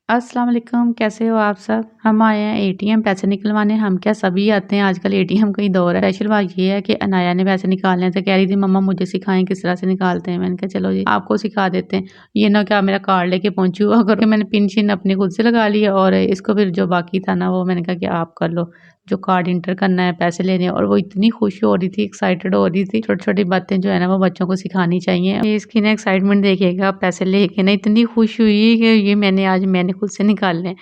अस्सलाम वालेकुम, कैसे हो आप सब? हम आए हैं एटीएम पैसे निकलवाने। हम क्या सभी आते हैं आजकल, एटीएम का ही दौर है। स्पेशल बात ये है कि अनाया ने पैसे निकालने हैं तो कह रही थी मम्मा मुझे सिखाएं किस तरह से निकालते हैं। मैंने कहा चलो जी आपको सिखा देते हैं। ये ना क्या मेरा कार्ड लेके पहुंची हुआ करो। मैंने पिन शिन अपनी खुद से लगा ली और इसको फिर जो बाकी था ना वो मैंने कहा कि आप कर लो, जो कार्ड इंटर करना है, पैसे लेने हैं। और वो इतनी खुश हो रही थी, एक्साइटेड हो रही थी। छोटी छोटी बातें जो है ना वो बच्चों को सिखानी चाहिए। ये इसकी ना एक्साइटमेंट देखिएगा, पैसे लेके ना इतनी खुश हुई कि ये मैंने खुद से निकालने।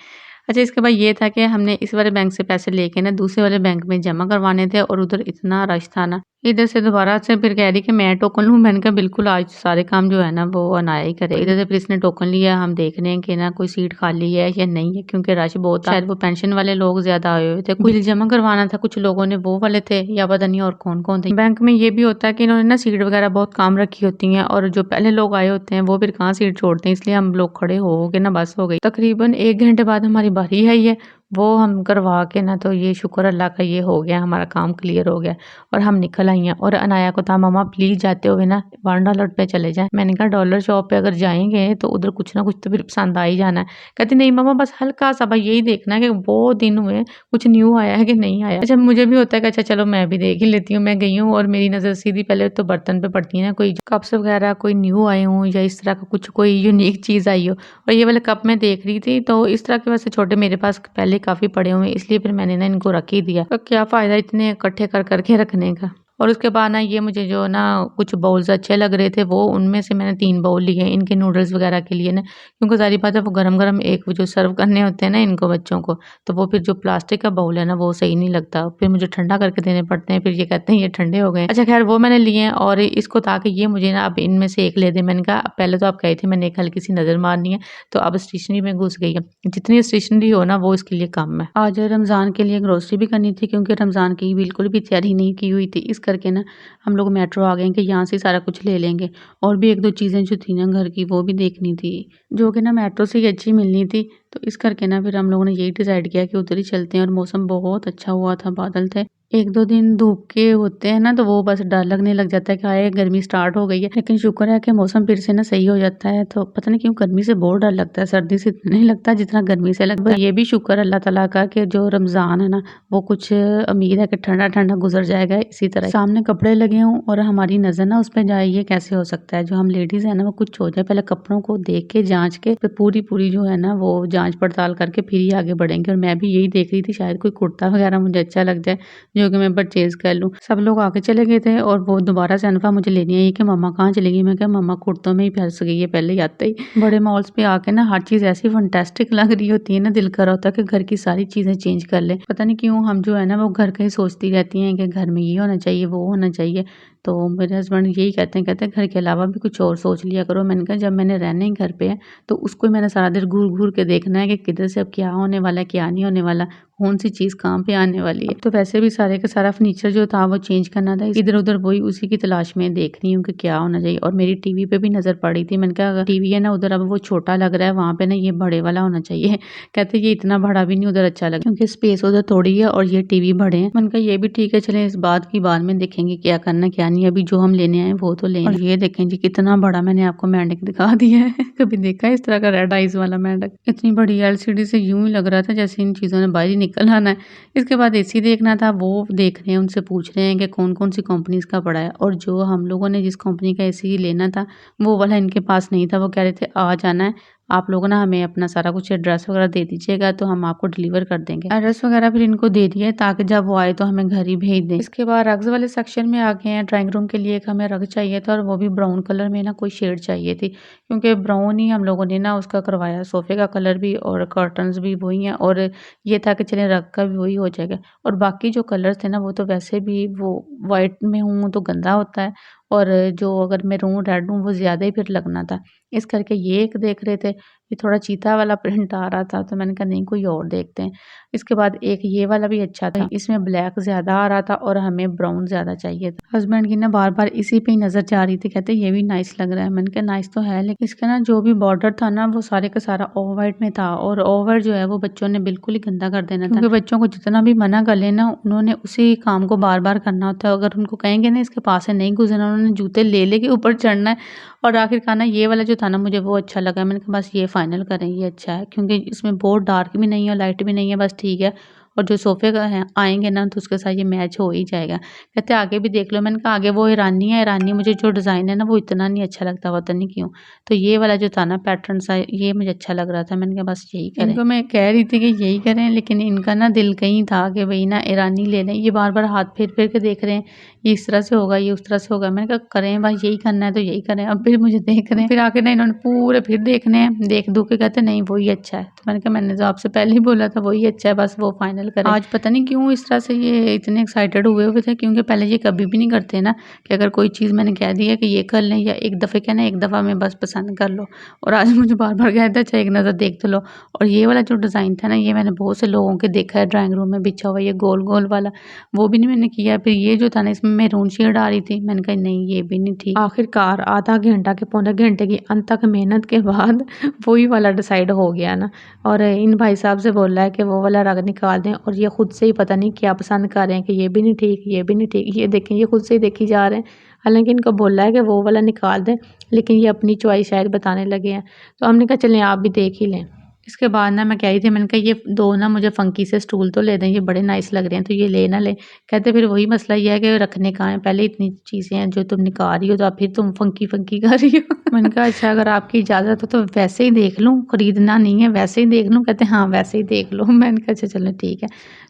अच्छा, इसके बाद ये था कि हमने इस वाले बैंक से पैसे लेके ना दूसरे वाले बैंक में जमा करवाने थे और उधर इतना रश था ना, इधर से दोबारा से फिर कह रही कि मैं टोकन लूँ। मैंने कहा बिल्कुल, आज सारे काम जो है ना वो अनाया ही करे। इधर से फिर इसने टोकन लिया। हम देख रहे हैं कि ना कोई सीट खाली है या नहीं है, क्योंकि रश बहुत था। शायद वो पेंशन वाले लोग ज्यादा आए हुए थे। बिल जमा करवाना था, कुछ लोगों ने वो वाले थे या पता नहीं और कौन कौन थे। बैंक में ये भी होता है कि इन्होंने ना सीट वगैरह बहुत काम रखी होती है और जो पहले लोग आए होते हैं वो फिर कहाँ सीट छोड़ते हैं, इसलिए हम लोग खड़े हो के ना बस हो गई। तकरीबन 1 घंटे बाद हमारी बारी है ये, वो हम करवा के ना, तो ये शुक्र अल्लाह का ये हो गया, हमारा काम क्लियर हो गया और हम निकल आई हैं। और अनाया को था मम्मा प्लीज जाते हुए ना $1 पे चले जाएं। मैंने कहा डॉलर शॉप पे अगर जाएंगे तो उधर कुछ ना कुछ तो फिर पसंद आ ही जाना है। कहती नहीं मम्मा बस हल्का सा भाई यही देखना है कि वो दिन हुए कुछ न्यू आया है कि नहीं आया। अच्छा, मुझे भी होता है कि अच्छा चलो मैं भी देख ही लेती हूँ। मैं गई हूँ और मेरी नजर सीधी पहले तो बर्तन पे पड़ती है ना, कोई कप्स वगैरह कोई न्यू आए हों या इस तरह का कुछ कोई यूनिक चीज आई हो। और ये वाले कप मैं देख रही थी तो इस तरह के वैसे छोटे मेरे पास पहले काफी पड़े हुए हैं, इसलिए फिर मैंने ना इनको रख ही दिया। तो क्या फायदा इतने इकट्ठे कर करके रखने का। और उसके बाद ना ये मुझे जो ना कुछ बाउल्स अच्छे लग रहे थे, वो उनमें से मैंने 3 बाउल लिए इनके नूडल्स वगैरह के लिए ना, क्योंकि सारी बात है वो गरम गरम एक वो जो सर्व करने होते हैं ना इनको बच्चों को, तो वो फिर जो प्लास्टिक का बाउल है ना वो सही नहीं लगता, फिर मुझे ठंडा करके देने पड़ते हैं। फिर ये कहते हैं ये ठंडे हो गए। अच्छा खैर वो मैंने लिए हैं और इसको था कि ये मुझे ना अब इनमें से एक ले दे। मैंने कहा पहले तो आप कहे थे मैंने एक हल्की सी नजर मारनी है, तो अब स्टेशनरी में घुस गई है। जितनी स्टेशनरी हो ना वो इसके लिए कम है। आज रमजान के लिए ग्रोसरी भी करनी थी, क्योंकि रमजान की बिल्कुल भी तैयारी नहीं की हुई थी। इस करके ना हम लोग मेट्रो आ गए हैं कि यहाँ से सारा कुछ ले लेंगे। और भी 1-2 चीज़ें जो थी ना घर की वो भी देखनी थी, जो कि ना मेट्रो से ही अच्छी मिलनी थी। तो इस करके ना फिर हम लोगों ने यही डिसाइड किया कि उधर ही चलते हैं। और मौसम बहुत अच्छा हुआ था, बादल थे। 1-2 दिन धूप के होते हैं ना तो वो बस डर लगने लग जाता है कि हाय गर्मी स्टार्ट हो गई है। लेकिन शुक्र है कि मौसम फिर से ना सही हो जाता है। तो पता नहीं क्यों गर्मी से बहुत डर लगता है, सर्दी से इतना नहीं लगता जितना गर्मी से लगता है। ये भी शुक्र अल्लाह ताला का कि जो रमज़ान है ना वो कुछ उम्मीद है कि ठंडा-ठंडा गुज़र जाएगा इसी तरह। सामने कपड़े लगे हों और हमारी नज़र ना उस पे जाए, ये कैसे हो सकता है? जो हम लेडीज़ हैं ना वो कुछ हो जाए, पहले कपड़ों को देख के जाँच के फिर पूरी-पूरी जो है ना वो जाँच पड़ताल करके फिर ही आगे बढ़ेंगे। और मैं भी यही देख रही थी शायद कोई कुर्ता वगैरह मुझे अच्छा लग जाए जो कि मैं परचेज़ कर लूँ। सब लोग आगे चले गए थे और वो दोबारा से अनफा मुझे लेने आई कि मम्मा कहाँ चली गई? मैं कहा मम्मा कुर्तों में ही फँस गई है पहले ही आते ही। बड़े मॉल्स पे आके ना हर चीज़ ऐसी फैंटास्टिक लग रही होती है ना, दिल कर रहा होता है कि घर की सारी चीज़ें चेंज कर लें। पता नहीं क्यों हम जो है ना वो घर का ही सोचती रहती हैं कि घर में ये होना चाहिए, वो होना चाहिए। तो मेरे हस्बैंड यही कहते हैं घर के अलावा भी कुछ और सोच लिया करो। मैंने कहा जब मैंने रहना ही घर पे है तो उसको ही मैंने सारा दिन घूर-घूर के देखना है कि किधर से अब क्या होने वाला है, क्या नहीं होने वाला, कौन-सी चीज़ कहाँ पे आने वाली है। तो वैसे भी सारे का सारा फर्नीचर जो था वो चेंज करना था। इधर-उधर वही उसी की तलाश में देख रही हूँ कि क्या होना चाहिए। और मेरी टीवी पे भी नज़र पड़ी थी। मैंने कहा अगर टीवी है ना उधर अब वो छोटा लग रहा है, वहाँ पे ना ये बड़े वाला होना चाहिए। कहते ये इतना बड़ा भी नहीं उधर अच्छा लगा, क्योंकि स्पेस उधर थोड़ी है और ये टीवी बड़े हैं। मैंने कहा ये भी ठीक है, चलें इस बात की बाद में देखेंगे क्या करना क्या नहीं। अभी जो हम लेने आए वो तो लें। और ये देखें जी कितना बड़ा मैंने आपको मेंढक दिखा दिया है। कभी देखा है इस तरह का रेड आइज वाला मेंढक? इतनी बड़ी एलसीडी से यूं ही लग रहा था जैसे इन चीज़ों ने बाहर ही निकल आना है। इसके बाद एसी देखना था, वो देख रहे हैं, उनसे पूछ रहे हैं कि कौन-कौन सी कंपनीज़ का पड़ा है। और जो हम लोगों ने जिस कंपनी का एसी लेना था, वो वाला इनके पास नहीं था। वो कह रहे थे आ जाना है, आप लोग ना हमें अपना सारा कुछ एड्रेस वगैरह दे दीजिएगा तो हम आपको डिलीवर कर देंगे। एड्रेस वगैरह फिर इनको दे दिए ताकि जब वो आए तो हमें घर ही भेज दें। इसके बाद रग्स वाले सेक्शन में आ गए हैं। ड्राइंग रूम के लिए एक हमें रग चाहिए था और वो भी ब्राउन कलर में ना कोई शेड चाहिए थी, क्योंकि ब्राउन ही हम लोगों ने ना उसका करवाया। सोफे का कलर भी और कर्टन्स भी वही हैं और ये था कि चलें रग का भी वही हो जाएगा। और बाकी जो कलर्स थे ना वो तो वैसे भी वो व्हाइट में हूँ तो गंदा होता है, और जो अगर मैं रूँ रेड हूँ वो ज़्यादा ही फिर लगना था। इस करके ये एक देख रहे थे, ये थोड़ा चीता वाला प्रिंट आ रहा था तो मैंने कहा नहीं कोई और देखते हैं। इसके बाद एक ये वाला भी अच्छा था, इसमें ब्लैक ज़्यादा आ रहा था और हमें ब्राउन ज़्यादा चाहिए था। हस्बैंड की ना बार-बार इसी पे ही नज़र जा रही थी, कहते ये भी नाइस लग रहा है। मैंने कहा नाइस तो है, लेकिन इसका ना जो भी बॉर्डर था ना वो सारे का सारा ऑफ व्हाइट में था और ओवर जो है वो बच्चों ने बिल्कुल ही गंदा कर देना था, क्योंकि बच्चों को जितना भी मना कर लेना उन्होंने उसी काम को बार-बार करना होता है। अगर उनको कहेंगे ना इसके पास से नहीं गुजरना, उन्होंने जूते ले लेके ऊपर चढ़ना है और आखिरकार ना ये वाला जो था ना मुझे वो अच्छा लगा। मैंने कहा बस ये फाइनल करें, ये अच्छा है क्योंकि इसमें बहुत डार्क भी नहीं है और लाइट भी नहीं है, बस ठीक है। और जो सोफ़े का है आएँगे ना तो उसके साथ ये मैच हो ही जाएगा। कहते आगे भी देख लो, मैंने कहा आगे वो ईरानी है, ईरानी मुझे जो डिज़ाइन है ना वो इतना नहीं अच्छा लगता, पता नहीं क्यों। तो ये वाला जो था ना पैटर्न सा ये मुझे अच्छा लग रहा था, मैंने कहा बस यही करें। इनको मैं कह रही थी कि यही करें, लेकिन इनका ना दिल कहीं था कि भई ना ईरानी ले लें। ये बार-बार हाथ फेर-फेर के देख रहे हैं, ये इस तरह से होगा, ये उस तरह से होगा। मैंने कहा करें भाई, यही करना है तो यही करें। अब फिर मुझे देख रहे हैं, फिर आके ना इन्होंने पूरे फिर देखने हैं, देख-दुख के कहते नहीं वही अच्छा है। तो मैंने कहा मैंने तो आपसे पहले ही बोला था वही अच्छा है, बस वो फाइनल करें। आज पता नहीं क्यों इस तरह से ये इतने एक्साइटेड हुए हुए थे, क्योंकि पहले ये कभी भी नहीं करते ना कि अगर कोई चीज़ मैंने कह दी है कि ये कर लें या एक दफ़े कहना एक दफ़ा में बस पसंद कर लो। और आज मुझे बार-बार कह दिया अच्छा एक नज़र देख तो लो। और ये वाला जो डिज़ाइन था ना ये मैंने बहुत से लोगों के देखा है ड्राइंग रूम में बिछा हुआ, ये गोल-गोल वाला, वो भी नहीं मैंने किया। फिर ये जो था ना इसमें मैरून शेड आ रही थी, मैंने कहा नहीं ये भी नहीं ठीक। आखिरकार आधा घंटा के पौने घंटे की अनथक मेहनत के बाद वही वाला डिसाइड हो गया ना। और इन भाई साहब से बोला है कि वो वाला रंग निकाल दें, और ये खुद से ही पता नहीं क्या पसंद कर रहे हैं कि ये भी नहीं ठीक, ये भी नहीं ठीक। ये देखें ये खुद से ही देखी जा रहे हैं, हालांकि इनको बोला है कि वो वाला निकाल दें, लेकिन ये अपनी चॉइस शायद बताने लगे हैं। तो हमने कहा चलें आप भी देख ही लें। इसके बाद ना मैं कह रही थी, मैंने कहा ये 2 ना मुझे फ़ंकी से स्टूल तो ले दें, ये बड़े नाइस लग रहे हैं, तो ये ले ना लें। कहते फिर वही मसला ये है कि रखने कहाँ है, पहले इतनी चीज़ें हैं जो तुम निकाल रही हो, तो अब फिर तुम फ़ंकी-फ़ंकी कर रही हो। मैंने कहा अच्छा अगर आपकी इजाज़त हो तो वैसे ही देख लूँ, खरीदना नहीं है वैसे ही देख लूँ। कहते हाँ वैसे ही देख लो। मैंने कहा अच्छा चलो ठीक है।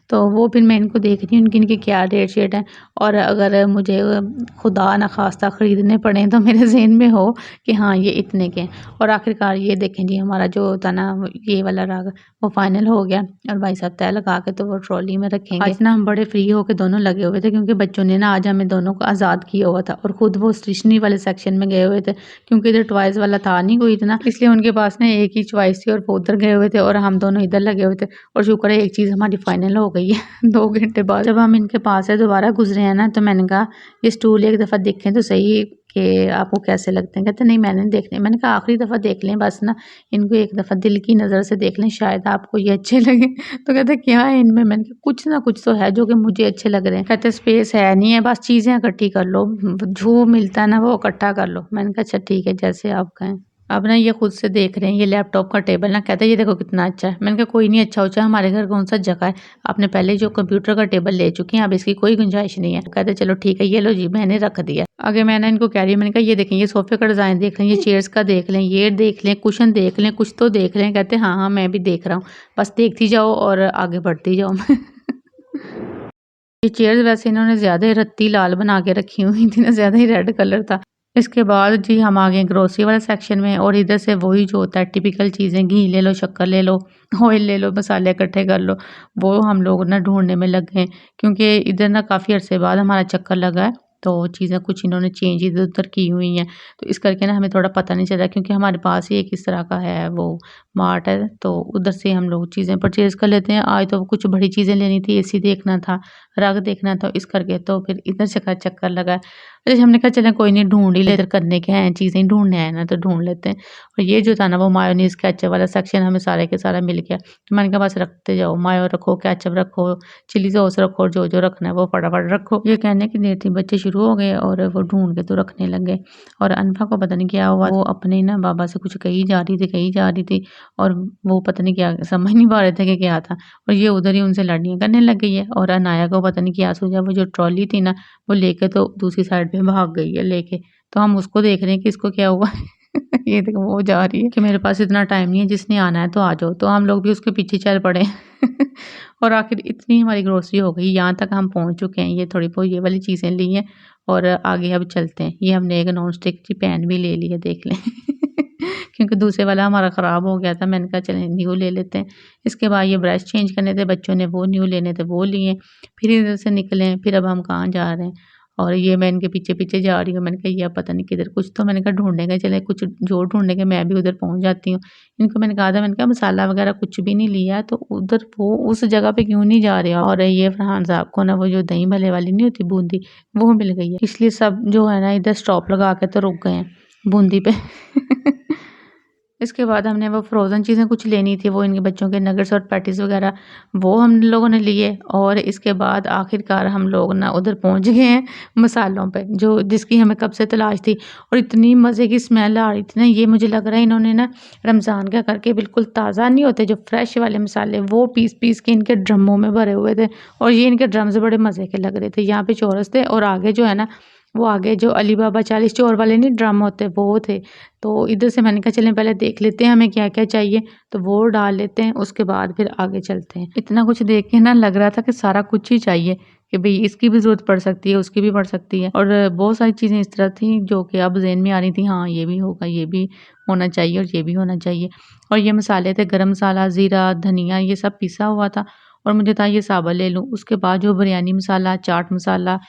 तो वो फिर मैं इनको देख रही हूँ इनकी क्या रेट शेट है, और अगर मुझे खुदा न ख़ास्ता ख़रीदने पड़ें तो मेरे ज़हन में हो कि हाँ ये इतने के हैं। और आखिरकार ये देखें जी हमारा जो था ना ये वाला रग वो फाइनल हो गया, और भाई साहब तय लगा के तो वो ट्रॉली में रखेंगे। आज ना हम बड़े फ्री होके दोनों लगे हुए थे, क्योंकि बच्चों ने ना आज हमें दोनों को आज़ाद किया हुआ था, और ख़ुद वो स्टेशनरी वाले सेक्शन में गए हुए थे, क्योंकि इधर टॉयज़ वाला था नहीं कोई इतना, इसलिए उनके पास ना एक ही चॉइस थी और वो उधर गए हुए थे और हम दोनों इधर लगे हुए थे। और शुक्र है एक चीज़ हमारी फाइनल हो गई है। 2 घंटे बाद जब हम इनके पास से दोबारा गुजरे हैं ना, तो मैंने कहा ये स्टूल एक दफ़ा देखें तो सही कि आपको कैसे लगते हैं। कहते नहीं मैंने नहीं देखने। मैंने कहा आखिरी दफ़ा देख लें बस ना, इनको एक दफ़ा दिल की नज़र से देख लें, शायद आपको ये अच्छे लगे। तो कहते क्या है इनमें? मैंने कहा कुछ ना कुछ तो है जो कि मुझे अच्छे लग रहे हैं। कहते स्पेस है नहीं है, बस चीज़ें इकट्ठी कर लो, जो मिलता है ना वो इकट्ठा कर लो। मैंने कहा अच्छा ठीक है जैसे आप कहें। अब ना ये खुद से देख रहे हैं ये लैपटॉप का टेबल ना, कहते हैं ये देखो कितना अच्छा है। मैंने कहा कोई नहीं अच्छा उच्चा, हमारे घर कौन सा जगह है, आपने पहले जो कंप्यूटर का टेबल ले चुके हैं, अब इसकी कोई गुंजाइश नहीं है। कहते चलो ठीक है ये लो जी मैंने रख दिया। आगे मैंने इनको कह रही हूँ, मैंने कहा ये देखें ये सोफे का डिज़ाइन देख लें, ये चेयर्स का देख लें, ये देख लें, कुशन देख लें, कुछ तो देख लें। कहते हाँ हाँ मैं भी देख रहा हूँ, बस देखती जाओ और आगे बढ़ती जाओ। ये चेयर्स वैसे इन्होंने ज़्यादा ही रत्ती लाल बना के रखी हुई थी ना, ज़्यादा ही रेड कलर था। इसके बाद जी हम आ गए ग्रोसरी वाले सेक्शन में, और इधर से वही जो होता है टिपिकल चीज़ें, घी ले लो, शक्कर ले लो, ऑयल ले लो, मसाले इकट्ठे कर लो, वो हम लोग ना ढूँढने में लग गए, क्योंकि इधर ना काफ़ी अरसे बाद हमारा चक्कर लगा है। तो चीज़ें कुछ इन्होंने चेंज इधर-उधर की हुई हैं, तो इस करके ना हमें थोड़ा पता नहीं चल रहा, क्योंकि हमारे पास ही एक इस तरह का है वो मार्ट है, तो उधर से हम लोग चीज़ें परचेज़ कर लेते हैं। आज तो कुछ बड़ी चीज़ें लेनी थी, एसी देखना था, रग देखना था, इस करके तो फिर इधर से का चक्कर लगा। फिर हमने कहा चलें कोई नहीं ढूँढ ही लेते, करने क्या है चीज़ें ढूँढने आए ना तो ढूँढ लेते हैं। और ये जो था ना वो मायोनीज़ केचअप वाला सेक्शन हमें सारे के सारा मिल गया। तो मैंने कहा बस रखते जाओ, मायो रखो, केचअप रखो, चिली सॉस रखो, जो-जो रखना है वो फटाफट रखो। ये कहने की देर थी बच्चे शुरू हो गए और वो ढूँढ के तो रखने लग गए। और अनफा को पता नहीं क्या हुआ, वो अपने ना बाबा से कुछ कही जा रही थी, कही जा रही थी, और वो पता नहीं क्या समझ नहीं पा रहे थे कि क्या था, और ये उधर ही उनसे लड़ाइयाँ करने लग गई है। और अनाया को पता नहीं क्या सूझा, वो जो ट्रॉली थी ना वो लेके तो दूसरी साइड पे भाग गई है लेके। तो हम उसको देख रहे हैं कि इसको क्या हुआ। ये देखो वो जा रही है कि मेरे पास इतना टाइम नहीं है, जिसने आना है तो आ जाओ। तो हम लोग भी उसके पीछे चल पड़े। और आखिर इतनी हमारी ग्रोसरी हो गई, यहाँ तक हम पहुँच चुके हैं। ये थोड़ी बहुत ये वाली चीज़ें ली हैं और आगे अब चलते हैं। ये हमने एक नॉन स्टिक की पैन भी ले ली है, देख लें। क्योंकि दूसरे वाला हमारा ख़राब हो गया था, मैंने कहा चलें न्यू ले लेते हैं। इसके बाद ये ब्रश चेंज करने थे बच्चों ने, वो न्यू लेने थे वो लिए। फिर इधर से निकले, फिर अब हम कहाँ जा रहे हैं, और ये मैं इनके पीछे-पीछे जा रही हूँ। मैंने कहा ये अब पता नहीं किधर, कुछ तो मैंने कहा ढूँढने का, चले कुछ जो ढूँढने के मैं भी उधर पहुँच जाती हूँ। इनको मैंने कहा था, मैंने कहा मसाला वगैरह कुछ भी नहीं लिया है, तो उधर वो उस जगह पे क्यों नहीं जा रहे हो। और ये फरहान साहब को ना वो जो दही भल्ले वाली नहीं होती बूंदी, वो मिल गई है, इसलिए सब जो है ना इधर स्टॉप लगा के तो रुक गए हैं बूंदी पे। इसके बाद हमने वो फ्रोज़न चीज़ें कुछ लेनी थी, वो इनके बच्चों के नगेट्स और पैटीज़ वग़ैरह वो हम लोगों ने लिए और इसके बाद आखिरकार हम लोग ना उधर पहुँच गए हैं मसालों पे, जो जिसकी हमें कब से तलाश थी और इतनी मज़े की स्मेल आ रही थी ना, ये मुझे लग रहा है इन्होंने ना रमज़ान का करके बिल्कुल ताज़ा नहीं होते जो फ्रेश वाले मसाले, वो पीस-पीस के इनके ड्रमों में भरे हुए थे और ये इनके ड्रम्स बड़े मज़े के लग रहे थे। यहाँ पे चोरस थे और आगे जो है ना, वो आगे जो अली बाबा 40 चोर वाले नहीं ड्रम होते, वो थे। तो इधर से मैंने कहा चलें पहले देख लेते हैं हमें क्या-क्या चाहिए, तो वो डाल लेते हैं, उसके बाद फिर आगे चलते हैं। इतना कुछ देख के ना लग रहा था कि सारा कुछ ही चाहिए कि भई इसकी भी ज़रूरत पड़ सकती है, उसकी भी पड़ सकती है और बहुत सारी चीज़ें इस तरह थी जो कि अब ज़हन में आ रही थी, हाँ, ये भी होगा, ये भी होना चाहिए और ये भी होना चाहिए। और ये मसाले थे गरम मसाला, ज़ीरा, धनिया ये सब पिसा हुआ था और मुझे था ये साबुत ले लूँ। उसके बाद जो बिरयानी मसाला, चाट मसाला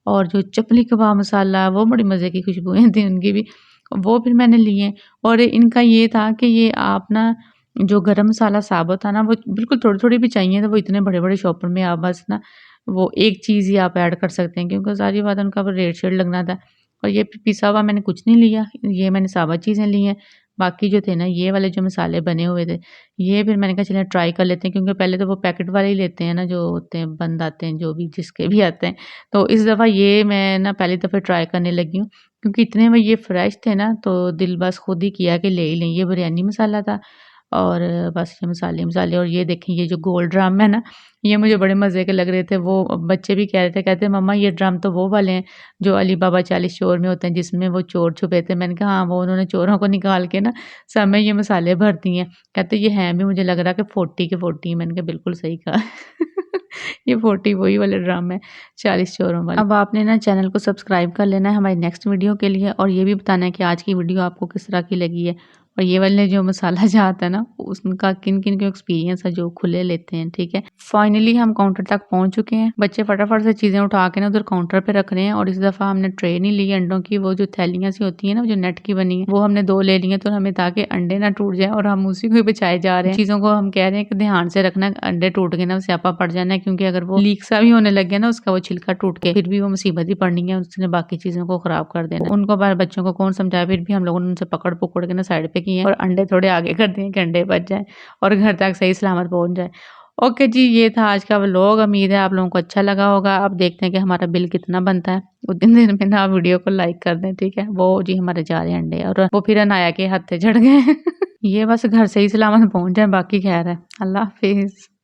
और जो चपली कबाब मसाला, वो बड़ी मज़े की खुशबुएँ थी उनकी भी। वो फिर मैंने लिए और इनका ये था कि ये आप ना जो गरम मसाला साबुत था ना वो बिल्कुल थोड़ी-थोड़ी भी चाहिए तो वो इतने बड़े-बड़े शॉपर में आप बस ना वो एक चीज़ ही आप ऐड कर सकते हैं क्योंकि सारी बात उनका वो रेट शेड लगना था। और ये पिसा हुआ मैंने कुछ नहीं लिया, ये मैंने साबुत चीज़ें ली हैं। बाकी जो थे ना ये वाले जो मसाले बने हुए थे, ये फिर मैंने कहा चलिए ट्राई कर लेते हैं क्योंकि पहले तो वो पैकेट वाले ही लेते हैं ना जो होते हैं बंद आते हैं जो भी जिसके भी आते हैं। तो इस दफ़ा ये मैं ना पहली दफ़ा ट्राई करने लगी हूँ क्योंकि इतने में ये फ्रेश थे ना तो दिल बस खुद ही किया कि ले ही लें। ये बिरयानी मसाला था और बस ये मसाले-वसाले और ये देखें ये जो गोल ड्रम है ना, ये मुझे बड़े मज़े के लग रहे थे। वो बच्चे भी कह रहे थे, कहते मम्मा ये ड्रम तो वो वाले हैं जो अली बाबा 40 चोर में होते हैं जिसमें वो चोर छुपे थे। मैंने कहा हाँ, वो उन्होंने चोरों को निकाल के ना सब में ये मसाले भर दिए हैं। कहते ये हैं भी मुझे लग रहा है कि 40 के 40। मैंने कहा बिल्कुल सही कहा। ये 40 वही वाले ड्रम है 40 चोरों वाले। अब आपने ना चैनल को सब्सक्राइब कर लेना है हमारी नेक्स्ट वीडियो के लिए और ये भी बताना है कि आज की वीडियो आपको किस तरह की लगी है। और ये वाले जो मसाला जहाँ था ना उसका किन-किन का एक्सपीरियंस है जो खुले लेते हैं, ठीक है। फाइनली हम काउंटर तक पहुँच चुके हैं। बच्चे फटाफट से चीज़ें उठा के ना उधर काउंटर पे रख रहे हैं और इस दफ़ा हमने ट्रे नहीं ली अंडों की, वो जो थैलियाँ सी होती हैं ना जो नेट की बनी है वो हमने 2 ले ली हैं तो हमें ताकि अंडे ना टूट जाएँ और हम उसी को ही बचाए जा रहे हैं। चीज़ों को हम कह रहे हैं कि ध्यान से रखना, अंडे टूट गए ना स्यापा पड़ जाना है क्योंकि अगर वो लीक सा भी होने लग गया ना उसका वो छिलका टूट के फिर भी वो मुसीबत ही पड़नी है, उसने बाकी चीज़ों को खराब कर देना है। उनको बार बच्चों को कौन समझाए, फिर भी हम लोगों ने उनसे पकड़-पुकड़ के ना साइड पे किए हैं और अंडे थोड़े आगे कर दिए कि अंडे बच जाएँ और घर तक सही सलामत पहुँच जाए। ओके जी, ये था आज का व्लॉग। उम्मीद है आप लोगों को अच्छा लगा होगा। अब देखते हैं कि हमारा बिल कितना बनता है। उतनी देर में ना आप वीडियो को लाइक कर दें, ठीक है? वो जी हमारे जा रहे हैं अंडे और वो फिर अनाया के हत्थे चढ़ गए। ये बस घर सही सलामत पहुँच जाए बाकी खैर है। अल्लाह हाफ़िज़।